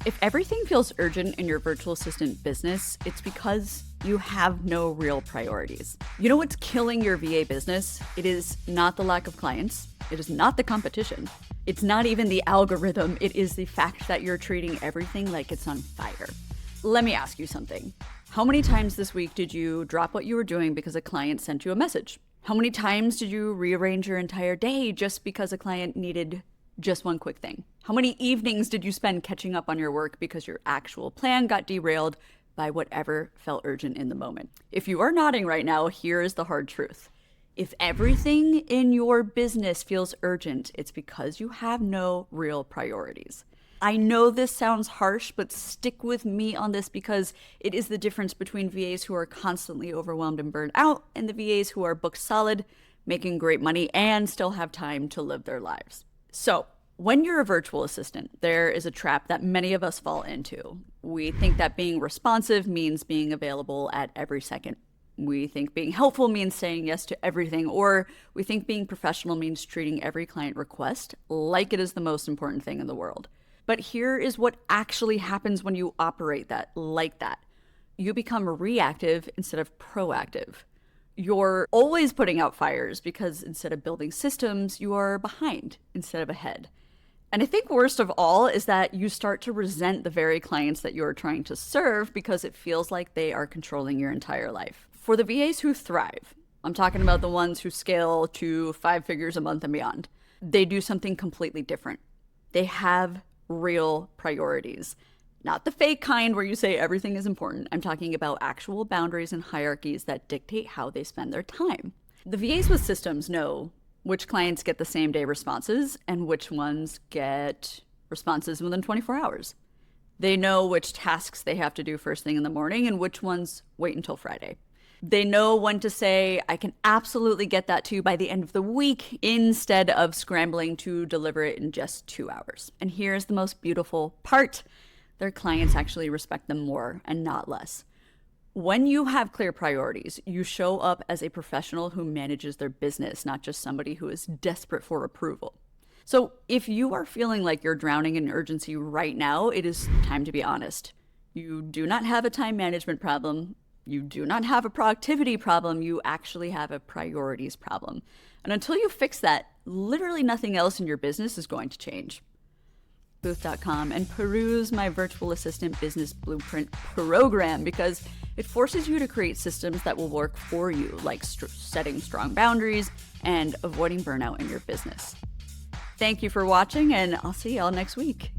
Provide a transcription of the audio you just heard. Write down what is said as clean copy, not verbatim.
If everything feels urgent in your virtual assistant business, it's because you have no real priorities. You know what's killing your VA business? It is not the lack of clients. It is not the competition. It's not even the algorithm. It is the fact that you're treating everything like it's on fire. Let me ask you something. How many times this week did you drop what you were doing because a client sent you a message? How many times did you rearrange your entire day just because a client needed just one quick thing? How many evenings did you spend catching up on your work because your actual plan got derailed by whatever felt urgent in the moment? If you are nodding right now, here is the hard truth. If everything in your business feels urgent, it's because you have no real priorities. I know this sounds harsh, but stick with me on this because it is the difference between VAs who are constantly overwhelmed and burned out and the VAs who are booked solid, making great money, and still have time to live their lives. So, when you're a virtual assistant, there is a trap that many of us fall into. We think that being responsive means being available at every second. We think being helpful means saying yes to everything, or we think being professional means treating every client request like it is the most important thing in the world. But here is what actually happens when you operate like that. You become reactive instead of proactive. You're always putting out fires because instead of building systems, you are behind instead of ahead. And I think worst of all is that you start to resent the very clients that you're trying to serve because it feels like they are controlling your entire life. For the VAs who thrive, I'm talking about the ones who scale to 5 figures a month and beyond, they do something completely different. They have real priorities. Not the fake kind where you say everything is important. I'm talking about actual boundaries and hierarchies that dictate how they spend their time. The VAs with systems know which clients get the same day responses and which ones get responses within 24 hours. They know which tasks they have to do first thing in the morning and which ones wait until Friday. They know when to say, I can absolutely get that to you by the end of the week, instead of scrambling to deliver it in just 2 hours. And here's the most beautiful part. Their clients actually respect them more and not less. When you have clear priorities, you show up as a professional who manages their business, not just somebody who is desperate for approval. So if you are feeling like you're drowning in urgency right now, it is time to be honest. You do not have a time management problem. You do not have a productivity problem. You actually have a priorities problem. And until you fix that, literally nothing else in your business is going to change. Booth.com and peruse my virtual assistant business blueprint program because it forces you to create systems that will work for you, like setting strong boundaries and avoiding burnout in your business. Thank you for watching, and I'll see y'all next week.